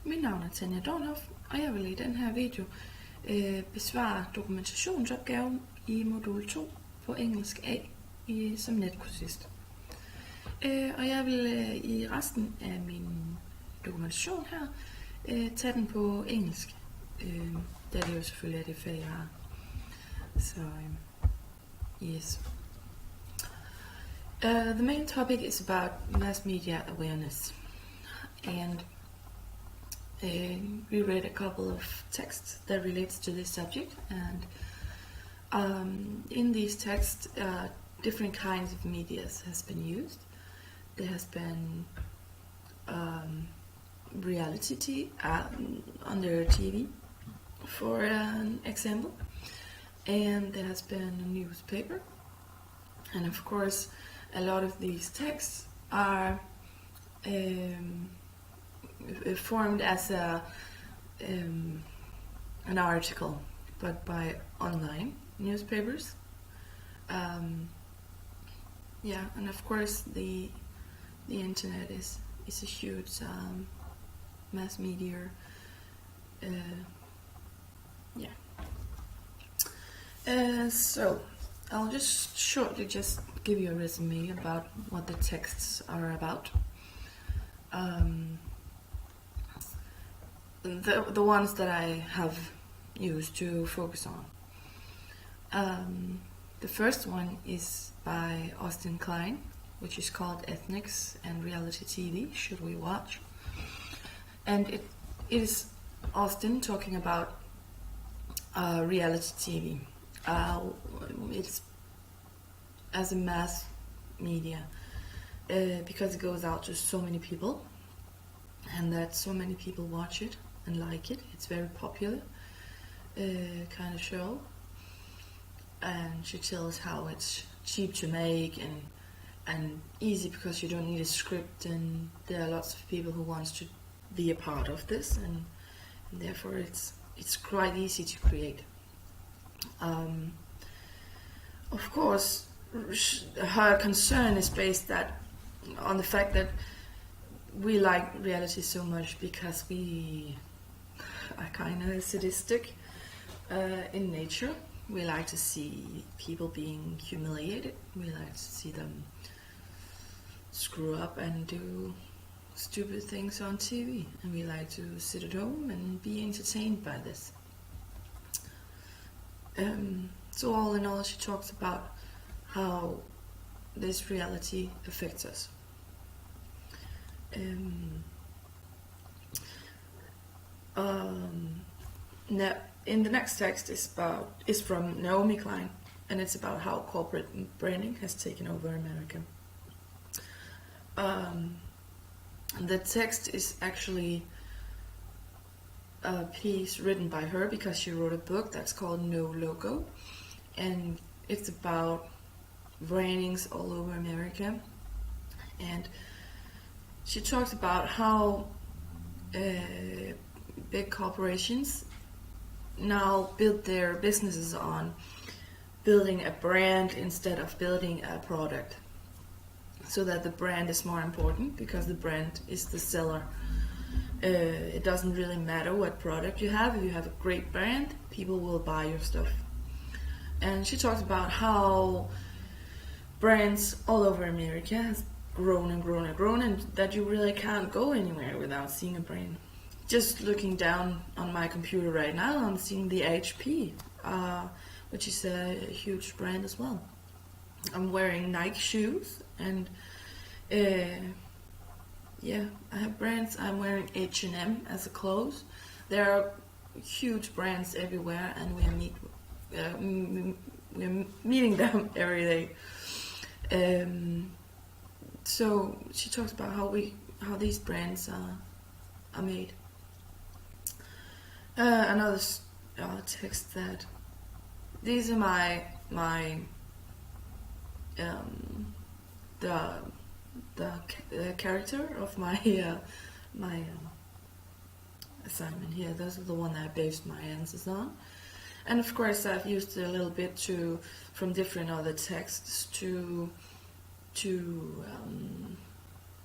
Mit navn er Tanja Dornhoff, og jeg vil i den her video besvare dokumentationsopgaven i modul 2 på engelsk A som netkursist. Og jeg vil i resten af min dokumentation her tage den på engelsk, da det jo selvfølgelig er det fag, jeg har. Så yes. The main topic is about mass media awareness, and we read a couple of texts that relates to this subject, and in these texts different kinds of medias has been used. There has been reality under TV, for an example, and there has been a newspaper, and of course a lot of these texts are formed as an article, but by online newspapers. Yeah, and of course the internet is a huge mass media. So I'll just shortly give you a resume about what the texts are about. The ones that I have used to focus on. The first one is by Austin Klein, which is called Ethnics and Reality TV, Should We Watch? And it is Austin talking about reality TV. It's as a mass media because it goes out to so many people, and that so many people watch it and like it. It's very popular kind of show, and she tells how it's cheap to make and easy because you don't need a script, and there are lots of people who wants to be a part of this, and therefore it's quite easy to create. Of course, her concern is based on the fact that we like reality so much because we are kind of sadistic in nature. We like to see people being humiliated. We like to see them screw up and do stupid things on TV, and we like to sit at home and be entertained by this. So all in all, she talks about how this reality affects us. Now, in the next text is from Naomi Klein, and it's about how corporate branding has taken over America. The text is actually a piece written by her because she wrote a book that's called No Logo, and it's about brandings all over America. And she talks about how big corporations now build their businesses on building a brand instead of building a product, so that the brand is more important because the brand is the seller. It doesn't really matter what product you have. If you have a great brand, people will buy your stuff. And she talks about how brands all over America has grown and grown and grown, and that you really can't go anywhere without seeing a brand. Just looking down on my computer right now, I'm seeing the HP, which is a huge brand as well. I'm wearing Nike shoes, and yeah, I have brands. I'm wearing H&M as a clothes. There are huge brands everywhere, and we're meeting them every day. So she talks about how these brands are made. Another text that these are the character of my assignment here. Those are the one that I based my answers on, and of course I've used a little bit from different other texts to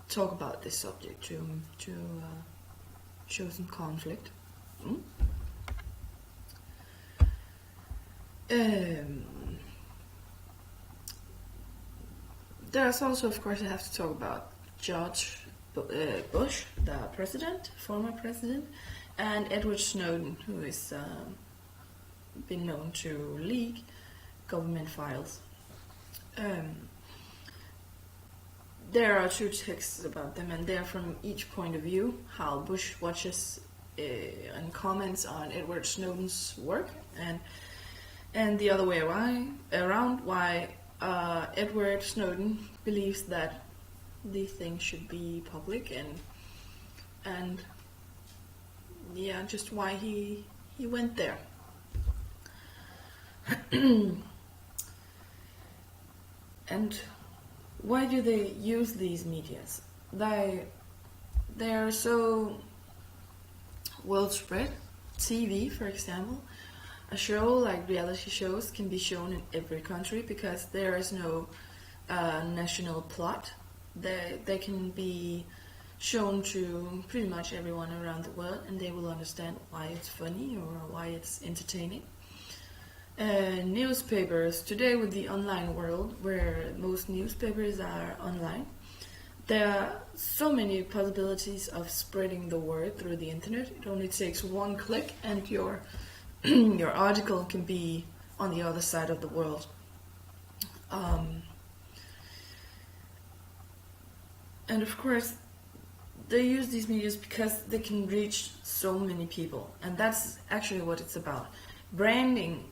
talk about this subject, to chosen conflict. There's also, of course, I have to talk about George Bush, the president, former president, and Edward Snowden, who is been known to leak government files. There are two texts about them, and they're from each point of view, how Bush watches and comments on Edward Snowden's work, and the other way around why Edward Snowden believes that these things should be public, and yeah, just why he went there. And why do they use these medias? They are so well spread. TV, for example, a show like reality shows can be shown in every country because there is no national plot. They can be shown to pretty much everyone around the world, and they will understand why it's funny or why it's entertaining. Newspapers, today with the online world, where most newspapers are online, there are so many possibilities of spreading the word through the internet. It only takes one click and your your article can be on the other side of the world. And of course, they use these medias because they can reach so many people, and that's actually what it's about. Branding,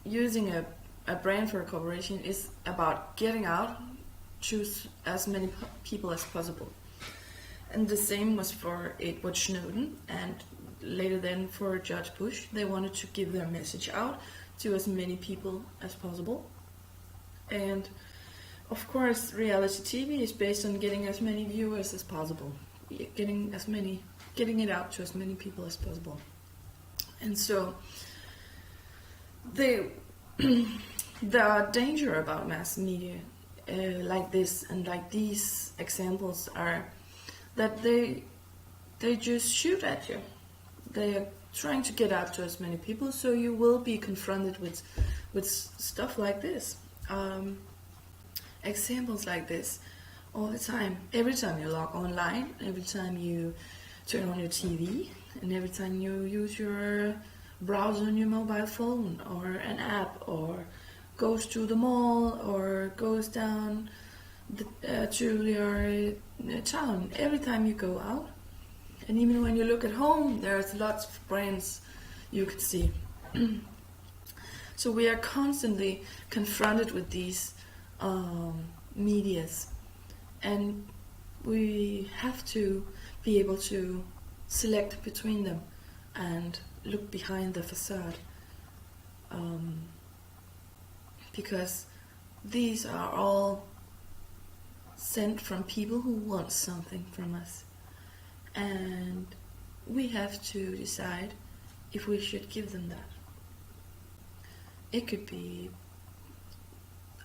using a brand for a corporation, is about getting out to as many people as possible. And the same was for Edward Snowden, and later then for George Bush. They wanted to give their message out to as many people as possible. And of course, reality TV is based on getting as many viewers as possible, getting it out to as many people as possible. And so the danger about mass media like this and like these examples are that they just shoot at you. They are trying to get out to as many people, so you will be confronted with stuff like this. Examples like this all the time. Every time you log online, every time you turn on your TV, and every time you use your browser on your mobile phone or an app, or goes to the mall, or goes down to your town. Every time you go out, and even when you look at home, there's lots of brands you can see. So we are constantly confronted with these medias, and we have to be able to select between them and look behind the facade, because these are all sent from people who want something from us, and we have to decide if we should give them that. It could be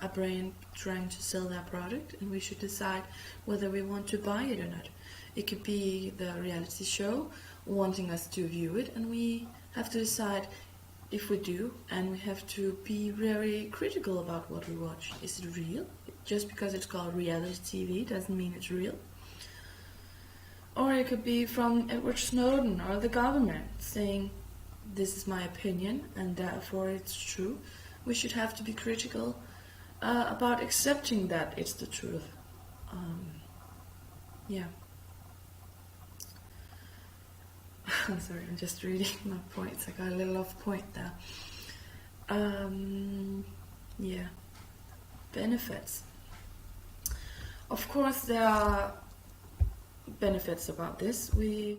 a brand trying to sell their product, and we should decide whether we want to buy it or not. It could be the reality show wanting us to view it, and we have to decide if we do, and we have to be very critical about what we watch. Is it real? Just because it's called reality TV doesn't mean it's real. Or it could be from Edward Snowden or the government saying, this is my opinion and therefore it's true. We should have to be critical about accepting that it's the truth. Yeah. I'm sorry, I'm just reading my points. I got a little off point there. Yeah. Benefits. Of course, there are benefits about this. We